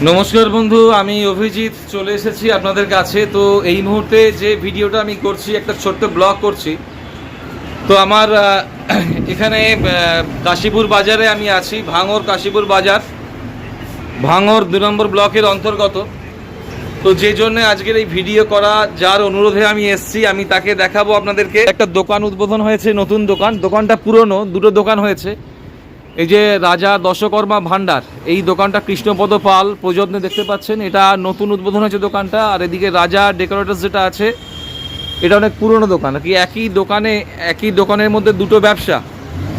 নমস্কার বন্ধু, আমি অভিজিৎ চলে এসেছি আপনাদের কাছে। তো এই মুহূর্তে যে ভিডিওটা আমি করছি, একটা ছোট্ট ব্লগ করছি। তো আমার এখানে কাশীপুর বাজারে আমি আছি, ভাঙর কাশীপুর বাজার, ভাঙর 2 নম্বর ব্লকের অন্তর্গত। তো যে জন্য আজকের এই ভিডিও করা, যার অনুরোধে আমি এসছি, আমি তাকে দেখাবো আপনাদেরকে। একটা দোকান উদ্বোধন হয়েছে, নতুন দোকান। দোকানটা পুরনো, দুটো দোকান হয়েছে। এই যে রাজা দশকর্মা ভান্ডার, এই দোকানটা কৃষ্ণপদ পাল প্রযত্নে দেখতে পাচ্ছেন, এটা নতুন উদ্বোধন হয়েছে দোকানটা। আর এদিকে রাজা ডেকোরেটরস যেটা আছে, এটা অনেক পুরনো দোকান। কি একই দোকানের মধ্যে দুটো ব্যবসা,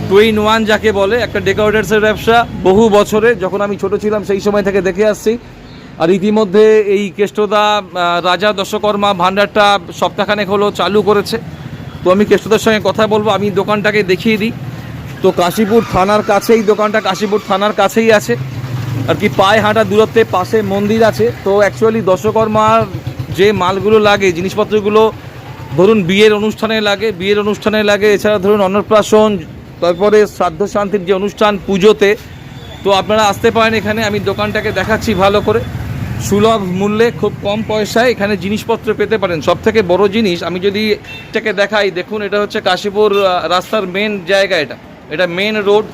2 in 1 যাকে বলে। একটা ডেকোরেটরসের ব্যবসা বহু বছরে, যখন আমি ছোট ছিলাম সেই সময় থেকে দেখে আসছি। আর ইতিমধ্যে এই কেষ্টদা রাজা দশকর্মা ভান্ডারটা সপ্তাহখানেক হলো চালু করেছে। তো আমি কেষ্টদার সঙ্গে কথা বলবো, আমি দোকানটাকে দেখিয়ে দিই। তো কাশীপুর থানার কাছেই দোকানটা, কাশীপুর থানার কাছেই আছে আর কি, পায়ে হাঁটা দূরত্বে, পাশে মন্দির আছে। তো অ্যাকচুয়ালি দশকর্মার যে মালগুলো লাগে, জিনিসপত্রগুলো ধরুন বিয়ের অনুষ্ঠানে লাগে, এছাড়া ধরুন অন্নপ্রাশন, তারপরে শ্রাদ্ধ শান্তির যে অনুষ্ঠান, পুজোতে। তো আপনারা আসতে পারেন এখানে, আমি দোকানটাকে দেখাচ্ছি ভালো করে। সুলভ মূল্যে, খুব কম পয়সায় এখানে জিনিসপত্র পেতে পারেন। সব থেকে বড় জিনিস আমি যদি এটাকে দেখাই, দেখুন এটা হচ্ছে কাশীপুর রাস্তার মেন জায়গা, এটা মেন রোড,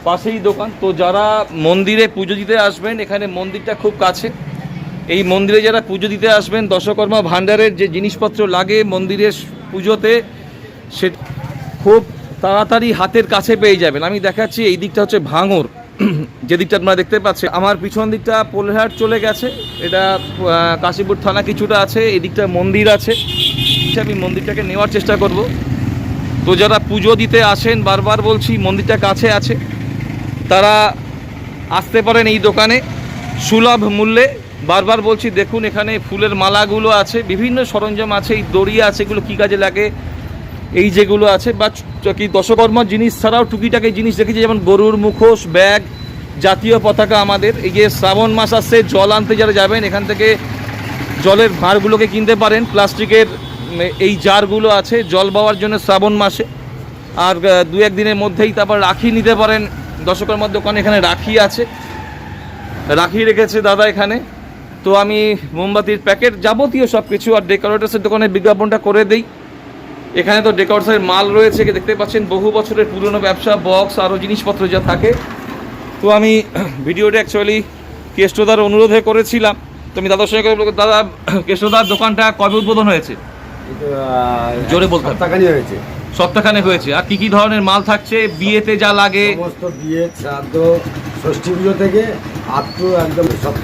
পাশেই দোকান। তো যারা মন্দিরে পুজো দিতে আসবেন, এখানে মন্দিরটা খুব কাছে। এই মন্দিরে যারা পুজো দিতে আসবেন, দশকর্মা ভান্ডারের যে জিনিসপত্র লাগে মন্দিরের পুজোতে, সে খুব তাড়াতাড়ি হাতের কাছে পেয়ে যাবেন। আমি দেখাচ্ছি, এই দিকটা হচ্ছে ভাঙর, যে দিকটা আপনারা দেখতে পাচ্ছেন। আমার পিছন দিকটা পোলেরহাট চলে গেছে, এটা কাশীপুর থানা কিছুটা আছে, এই দিকটা মন্দির আছে। আমি মন্দিরটাকে নেওয়ার চেষ্টা করব। তো যারা পুজো দিতে আসেন, বারবার বলছি মন্দিরটা কাছে আছে, তারা আসতে পারেন এই দোকানে সুলভ মূল্যে। বারবার বলছি, দেখুন এখানে ফুলের মালাগুলো আছে, বিভিন্ন সরঞ্জাম আছে, এই দড়ি আছে, এগুলো কী কাজে লাগে, এই যেগুলো আছে, বা কি দশকর্মার জিনিস ছাড়াও টুকিটাকি জিনিস দেখেছি, যেমন গরুর মুখোশ, ব্যাগ, জাতীয় পতাকা। আমাদের এই যে শ্রাবণ মাস আসছে, জল আনতে যারা যাবেন, এখান থেকে জলের ভাঁড়গুলোকে কিনতে পারেন। প্লাস্টিকের এই জারগুলো আছে জল পাওয়ার জন্য শ্রাবণ মাসে। আর 2-1 দিনের মধ্যেই তারপর রাখি নিতে পারেন। দশকর্মার দোকানে এখানে রাখি আছে, রাখি রেখেছে দাদা এখানে। তো আমি মোমবাতির প্যাকেট, যাবতীয় সব কিছু, আর ডেকোরেটরসের দোকানে বিজ্ঞাপনটা করে দিই। এখানে তো ডেকোরেটরসের মাল রয়েছে, দেখতে পাচ্ছেন বহু বছরের পুরনো ব্যবসা, বক্স আরও জিনিসপত্র যা থাকে। তো আমি ভিডিওটা অ্যাকচুয়ালি কেষ্টদার অনুরোধে করেছিলাম। তো আমি দাদার সঙ্গে, দাদা কেষ্টদার দোকানটা কবে উদ্বোধন হয়েছে? জোরে বলতে। সপ্তাহখানেক হয়েছে। আর কি ধরনের মাল থাকছে বিয়েতে যা লাগে? সমস্ত বিয়ে, শ্রাদ্ধ, ষষ্ঠী পুজো থেকে আপ টু একদম সব